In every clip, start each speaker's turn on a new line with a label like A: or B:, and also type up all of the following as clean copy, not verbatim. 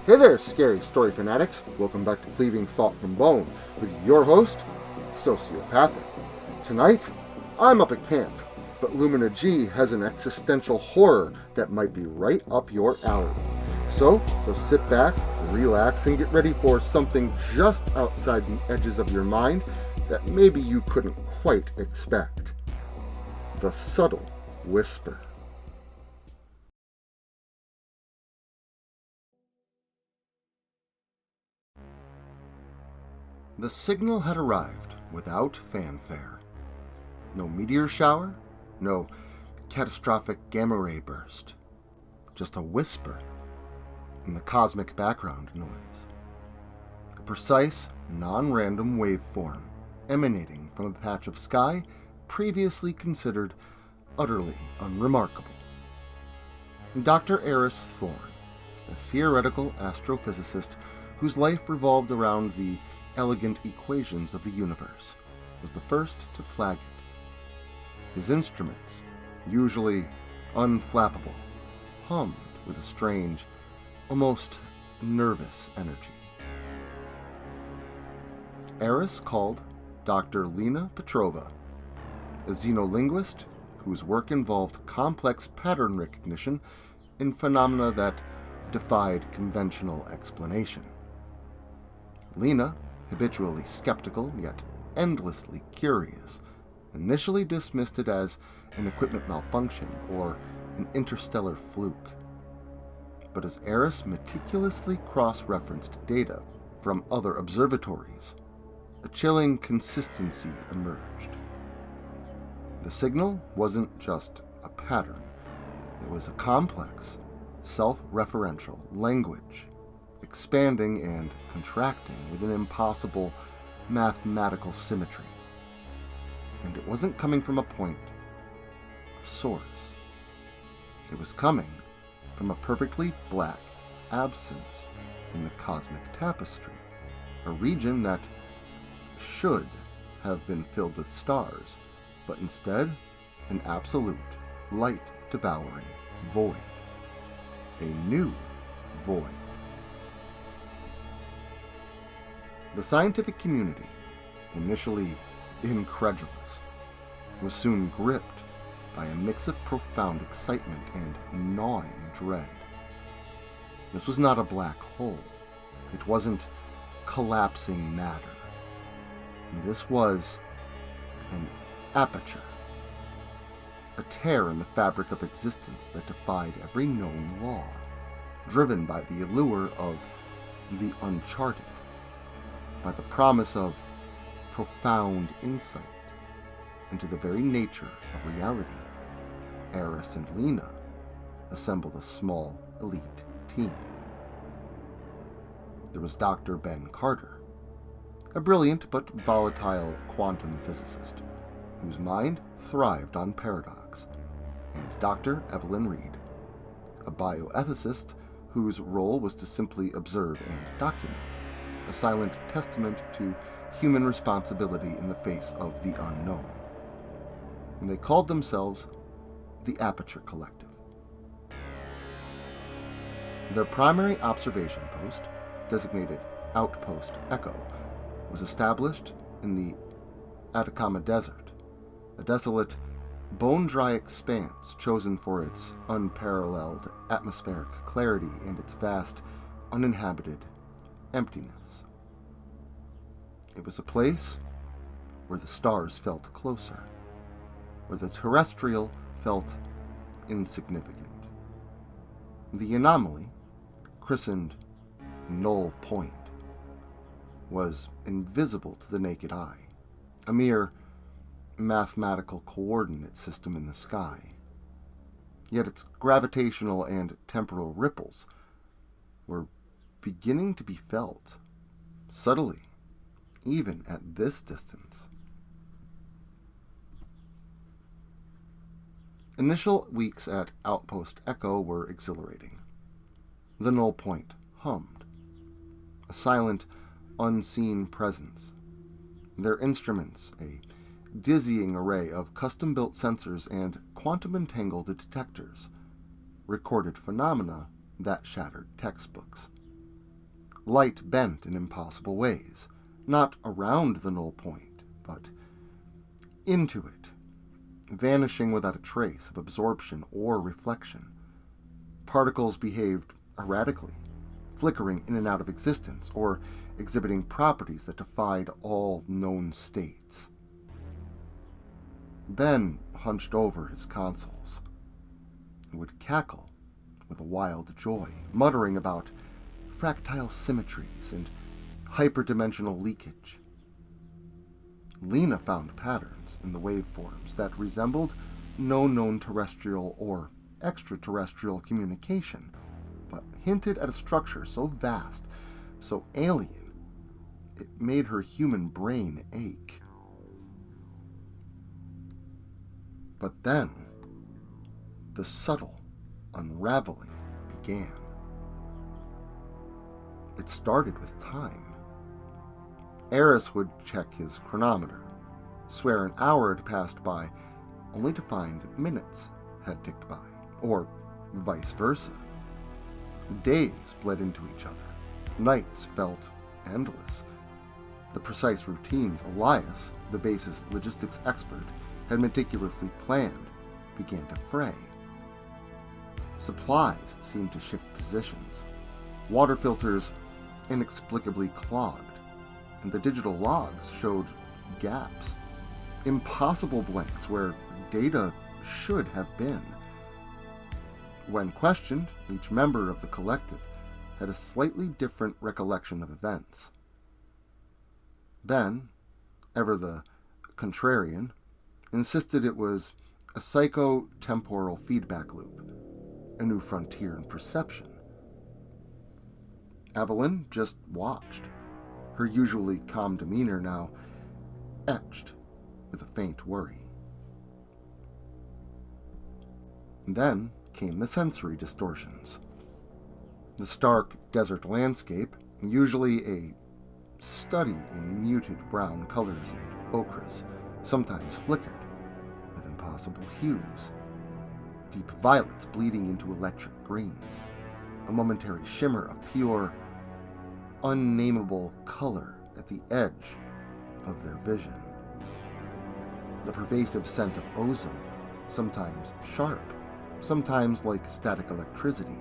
A: Hey there, scary story fanatics. Welcome back to Cleaving Thought from Bone with your host, Sociopathic. Tonight, I'm up at camp, but Lumina G has an existential horror that might be right up your alley. So sit back, relax, and get ready for something just outside the edges of your mind that maybe you couldn't quite expect. The subtle whisper. The signal had arrived without fanfare. No meteor shower, no catastrophic gamma ray burst. Just a whisper in the cosmic background noise. A precise, non-random waveform emanating from a patch of sky previously considered utterly unremarkable. Dr. Eris Thorne, a theoretical astrophysicist whose life revolved around the elegant equations of the universe, was the first to flag it. His instruments, usually unflappable, hummed with a strange, almost nervous energy. Eris called Dr. Lena Petrova, a xenolinguist whose work involved complex pattern recognition in phenomena that defied conventional explanation. Lena, habitually skeptical yet endlessly curious, initially dismissed it as an equipment malfunction or an interstellar fluke. But as Eris meticulously cross-referenced data from other observatories, a chilling consistency emerged. The signal wasn't just a pattern, it was a complex, self-referential language, expanding and contracting with an impossible mathematical symmetry. And it wasn't coming from a point of source. It was coming from a perfectly black absence in the cosmic tapestry, a region that should have been filled with stars, but instead an absolute, light-devouring void. A new void. The scientific community, initially incredulous, was soon gripped by a mix of profound excitement and gnawing dread. This was not a black hole. It wasn't collapsing matter. This was an aperture, a tear in the fabric of existence that defied every known law, driven by the allure of the uncharted, by the promise of profound insight into the very nature of reality. Eris and Lena assembled a small, elite team. There was Dr. Ben Carter, a brilliant but volatile quantum physicist, whose mind thrived on paradox, and Dr. Evelyn Reed, a bioethicist whose role was to simply observe and document, a silent testament to human responsibility in the face of the unknown. And they called themselves the Aperture Collective. Their primary observation post, designated Outpost Echo, was established in the Atacama Desert, a desolate, bone-dry expanse chosen for its unparalleled atmospheric clarity and its vast, uninhabited emptiness. It was a place where the stars felt closer, where the terrestrial felt insignificant. The anomaly, christened Null Point, was invisible to the naked eye, a mere mathematical coordinate system in the sky. Yet its gravitational and temporal ripples were beginning to be felt, subtly, even at this distance. Initial weeks at Outpost Echo were exhilarating. The Null Point hummed, a silent, unseen presence. Their instruments, a dizzying array of custom-built sensors and quantum-entangled detectors, recorded phenomena that shattered textbooks. light bent in impossible ways, not around the null point, but into it, vanishing without a trace of absorption or reflection. Particles behaved erratically, flickering in and out of existence, or exhibiting properties that defied all known states. Ben hunched over his consoles and would cackle with a wild joy, muttering about fractile symmetries and hyperdimensional leakage. Lena found patterns in the waveforms that resembled no known terrestrial or extraterrestrial communication, but hinted at a structure so vast, so alien, it made her human brain ache. But then, the subtle unraveling began. It started with time. Eris would check his chronometer, swear an hour had passed by, only to find minutes had ticked by, or vice versa. Days bled into each other. Nights felt endless. The precise routines Elias, the base's logistics expert, had meticulously planned began to fray. Supplies seemed to shift positions. Water filters inexplicably clogged, and the digital logs showed gaps, impossible blanks where data should have been. When questioned, each member of the collective had a slightly different recollection of events. Ben, ever the contrarian, insisted it was a psycho-temporal feedback loop, a new frontier in perception. Evelyn just watched, her usually calm demeanor now etched with a faint worry. Then came the sensory distortions. The stark desert landscape, usually a study in muted brown colors and ochres, sometimes flickered with impossible hues. Deep violets bleeding into electric greens, a momentary shimmer of pure, unnameable color at the edge of their vision. The pervasive scent of ozone, sometimes sharp, sometimes like static electricity,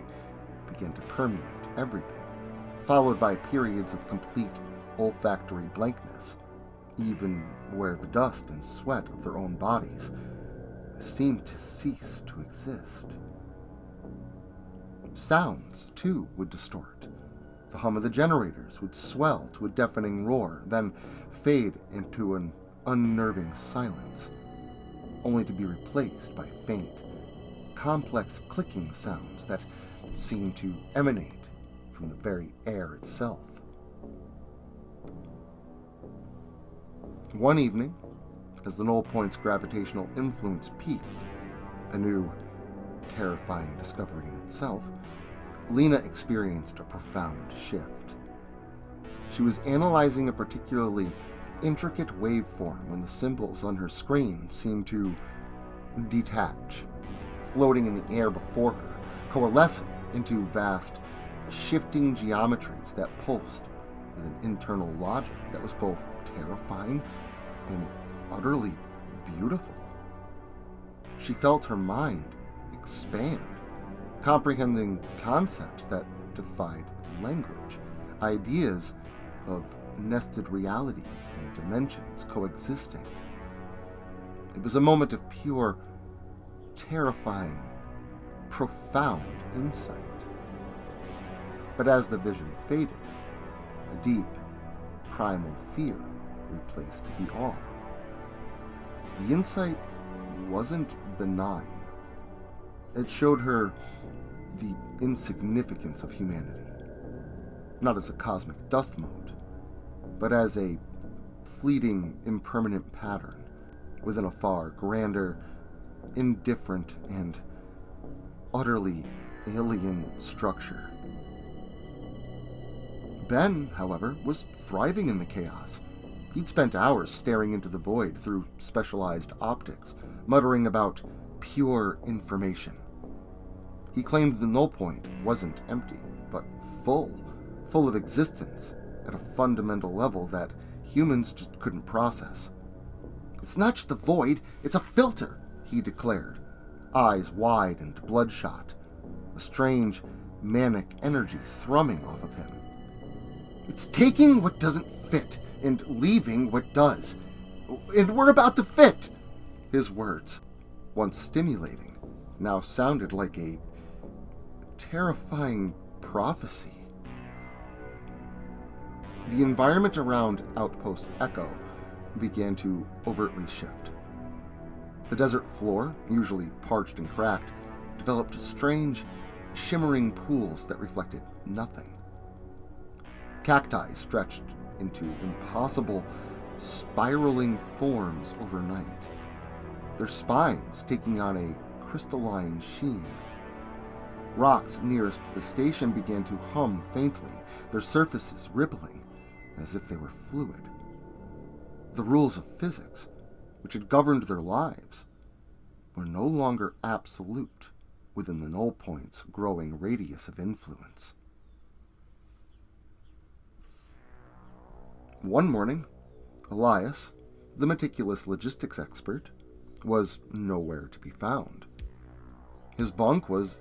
A: began to permeate everything, followed by periods of complete olfactory blankness, even where the dust and sweat of their own bodies seemed to cease to exist. Sounds, too, would distort. The hum of the generators would swell to a deafening roar, then fade into an unnerving silence, only to be replaced by faint, complex clicking sounds that seemed to emanate from the very air itself. One evening, as the null point's gravitational influence peaked, a new, terrifying discovery in itself, Lena experienced a profound shift. She was analyzing a particularly intricate waveform when the symbols on her screen seemed to detach, floating in the air before her, coalescing into vast, shifting geometries that pulsed with an internal logic that was both terrifying and utterly beautiful. She felt her mind expand, comprehending concepts that defied language, ideas of nested realities and dimensions coexisting. It was a moment of pure, terrifying, profound insight. But as the vision faded, a deep, primal fear replaced the awe. The insight wasn't benign. It showed her the insignificance of humanity, not as a cosmic dust mote, but as a fleeting, impermanent pattern within a far grander, indifferent, and utterly alien structure. Ben, however, was thriving in the chaos. He'd spent hours staring into the void through specialized optics, muttering about pure information. He claimed the null point wasn't empty, but full full of existence at a fundamental level that humans just couldn't process. "It's not just a void, it's a filter," he declared, eyes wide and bloodshot, a strange, manic energy thrumming off of him. "It's taking what doesn't fit and leaving what does. And we're about to fit!" His words, once stimulating, now sounded like a terrifying prophecy. The environment around Outpost Echo began to overtly shift. The desert floor, usually parched and cracked, developed strange, shimmering pools that reflected nothing. Cacti stretched into impossible, spiraling forms overnight, their spines taking on a crystalline sheen. Rocks nearest the station began to hum faintly, their surfaces rippling as if they were fluid. The rules of physics, which had governed their lives, were no longer absolute within the null point's growing radius of influence. One morning, Elias, the meticulous logistics expert, was nowhere to be found. His bunk was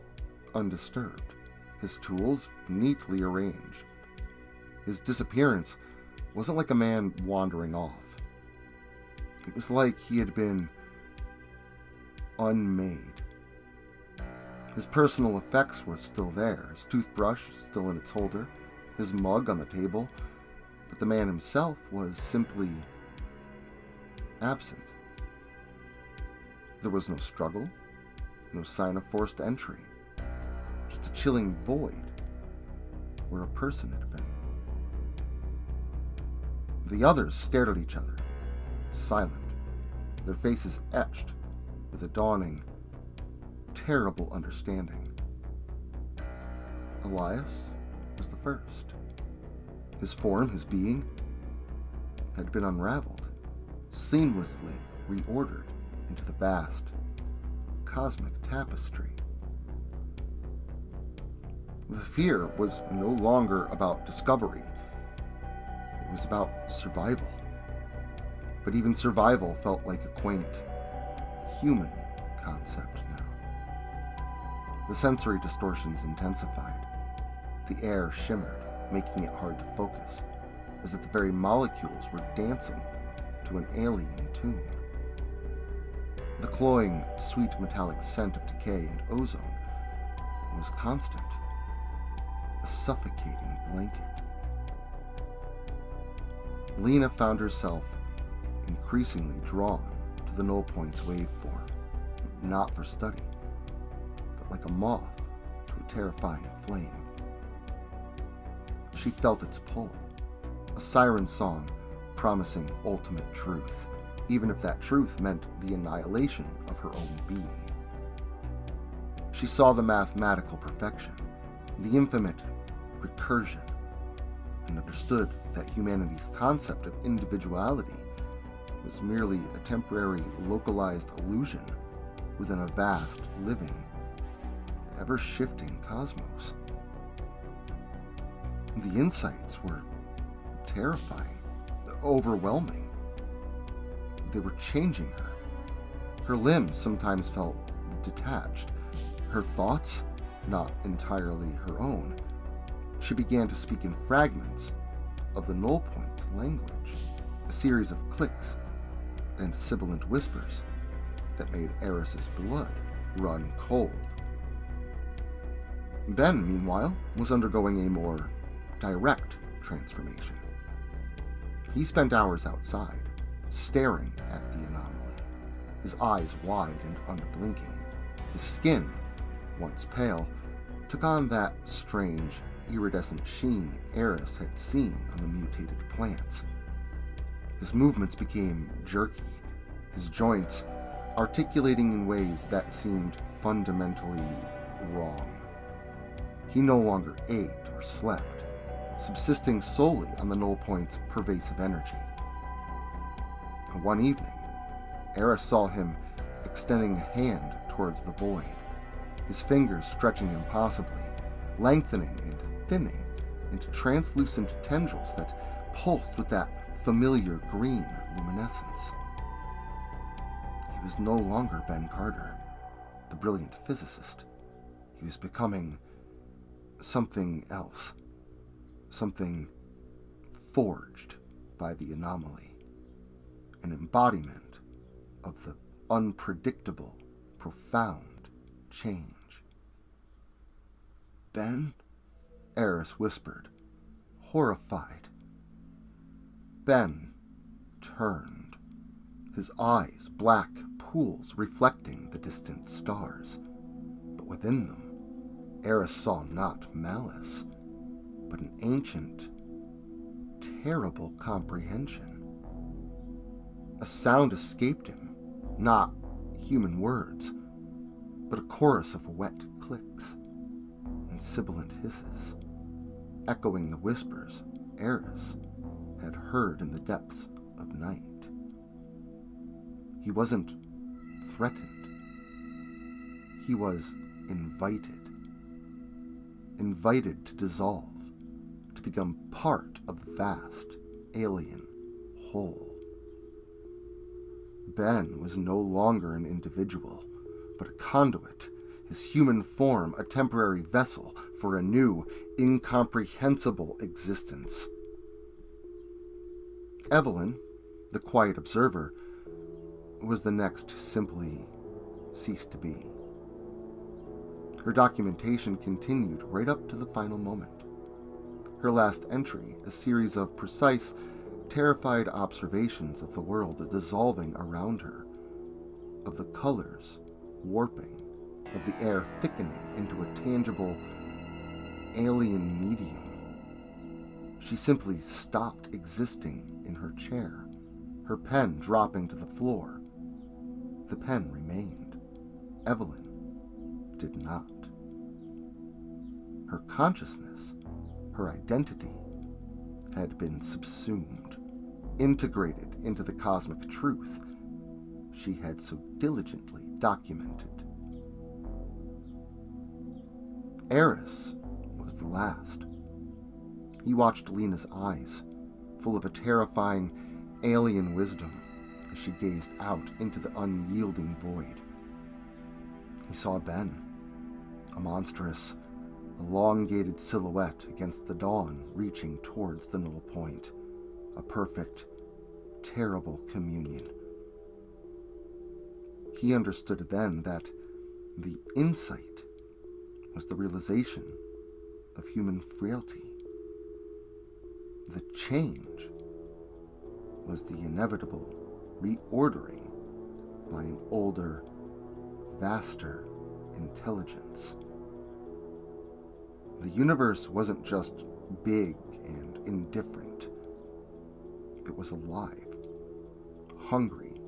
A: undisturbed, his tools neatly arranged. His disappearance wasn't like a man wandering off. It was like he had been unmade. His personal effects were still there, his toothbrush still in its holder, his mug on the table, but the man himself was simply absent. There was no struggle, no sign of forced entry, just a chilling void where a person had been. The others stared at each other, silent, their faces etched with a dawning, terrible understanding. Elias was the first. His form, his being, had been unraveled, seamlessly reordered into the vast, cosmic tapestry. The fear was no longer about discovery. It was about survival. But even survival felt like a quaint, human concept now. The sensory distortions intensified. The air shimmered, making it hard to focus, as if the very molecules were dancing to an alien tune. The cloying, sweet metallic scent of decay and ozone was constant, a suffocating blanket. Lena found herself increasingly drawn to the null point's waveform, not for study, but like a moth to a terrifying flame. She felt its pull, a siren song promising ultimate truth, even if that truth meant the annihilation of her own being. She saw the mathematical perfection, the infinite recursion, and understood that humanity's concept of individuality was merely a temporary, localized illusion within a vast, living, ever-shifting cosmos. The insights were terrifying, overwhelming. They were changing her. Her limbs sometimes felt detached, her thoughts not entirely her own. She began to speak in fragments of the null point's language, a series of clicks and sibilant whispers that made Eris's blood run cold. Ben, meanwhile, was undergoing a more direct transformation. He spent hours outside, staring at the anomaly, his eyes wide and unblinking. His skin, once pale, took on that strange, iridescent sheen Eris had seen on the mutated plants. His movements became jerky, his joints articulating in ways that seemed fundamentally wrong. He no longer ate or slept, subsisting solely on the null point's pervasive energy. One evening, Eris saw him extending a hand towards the void, his fingers stretching impossibly, lengthening and thinning into translucent tendrils that pulsed with that familiar green luminescence. He was no longer Ben Carter, the brilliant physicist. He was becoming something else, something forged by the anomaly, an embodiment of the unpredictable, profound change. "Ben?" Eris whispered, horrified. Ben turned, his eyes black pools reflecting the distant stars. But within them, Eris saw not malice, but an ancient, terrible comprehension. A sound escaped him, not human words, but a chorus of wet clicks and sibilant hisses, echoing the whispers Eris had heard in the depths of night. He wasn't threatened. He was invited to dissolve, to become part of the vast alien whole. Ben was no longer an individual, but a conduit, his human form a temporary vessel for a new, incomprehensible existence. Evelyn, the quiet observer, was the next to simply cease to be. Her documentation continued right up to the final moment. Her last entry, a series of precise, terrified observations of the world dissolving around her, of the colors warping, of the air thickening into a tangible, alien medium. She simply stopped existing in her chair, her pen dropping to the floor. The pen remained. Evelyn did not. Her consciousness, her identity, had been subsumed, integrated into the cosmic truth she had so diligently documented. Eris was the last. He watched Lena's eyes, full of a terrifying alien wisdom, as she gazed out into the unyielding void. He saw Ben, a monstrous, elongated silhouette against the dawn reaching towards the null point, a perfect, terrible communion. He understood then that the insight was the realization of human frailty. The change was the inevitable reordering by an older, vaster intelligence. The universe wasn't just big and indifferent. It was alive, hungry,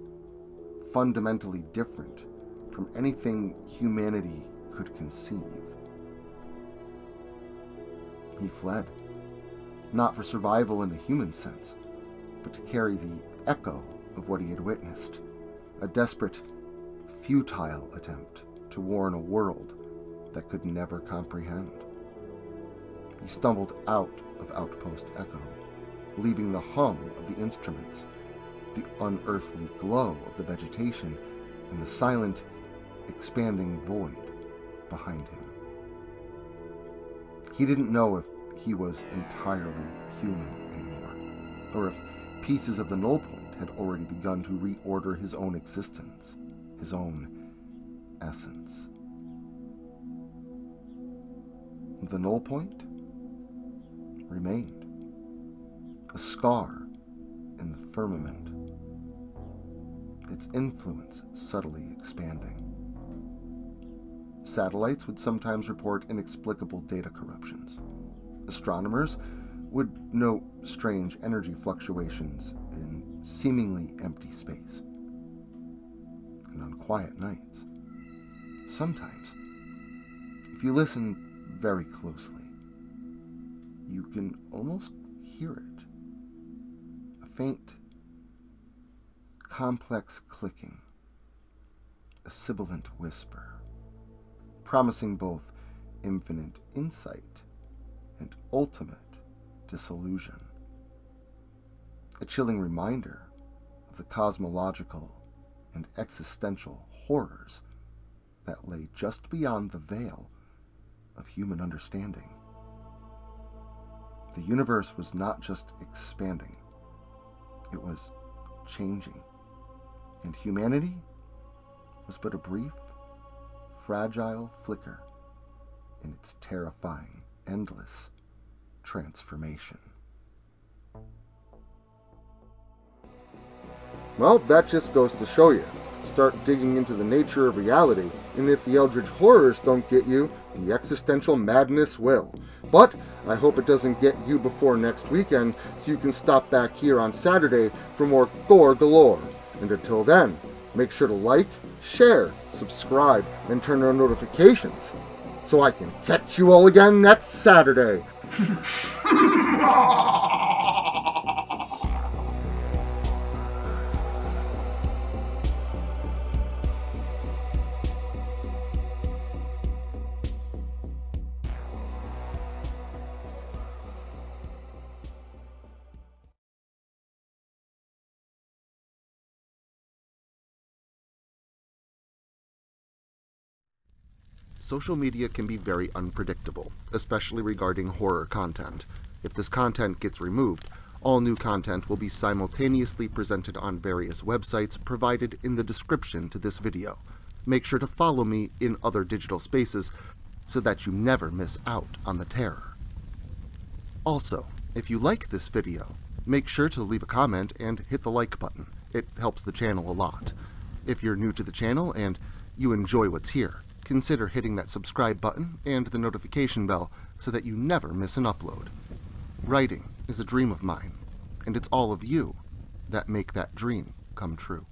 A: fundamentally different from anything humanity could conceive. He fled, not for survival in the human sense, but to carry the echo of what he had witnessed, a desperate, futile attempt to warn a world that could never comprehend. He stumbled out of Outpost Echo, leaving the hum of the instruments, the unearthly glow of the vegetation, and the silent, expanding void behind him. He didn't know if he was entirely human anymore, or if pieces of the null point had already begun to reorder his own existence, his own essence. The null point remained, a scar in the firmament, its influence subtly expanding. Satellites would sometimes report inexplicable data corruptions. Astronomers would note strange energy fluctuations in seemingly empty space. And on quiet nights, sometimes, if you listen very closely, you can almost hear it. A faint, complex clicking, a sibilant whisper, promising both infinite insight and ultimate disillusion. A chilling reminder of the cosmological and existential horrors that lay just beyond the veil of human understanding. The universe was not just expanding, it was changing, and humanity was but a brief, fragile flicker in its terrifying, endless transformation. Well, that just goes to show you. Start digging into the nature of reality, and if the eldritch horrors don't get you, the existential madness will. But I hope it doesn't get you before next weekend, so you can stop back here on Saturday for more gore galore. And until then, make sure to like, share, subscribe, and turn on notifications, so I can catch you all again next Saturday. Social media can be very unpredictable, especially regarding horror content. If this content gets removed, all new content will be simultaneously presented on various websites provided in the description to this video. Make sure to follow me in other digital spaces so that you never miss out on the terror. Also, if you like this video, make sure to leave a comment and hit the like button. It helps the channel a lot. If you're new to the channel and you enjoy what's here, consider hitting that subscribe button and the notification bell so that you never miss an upload. Writing is a dream of mine, and it's all of you that make that dream come true.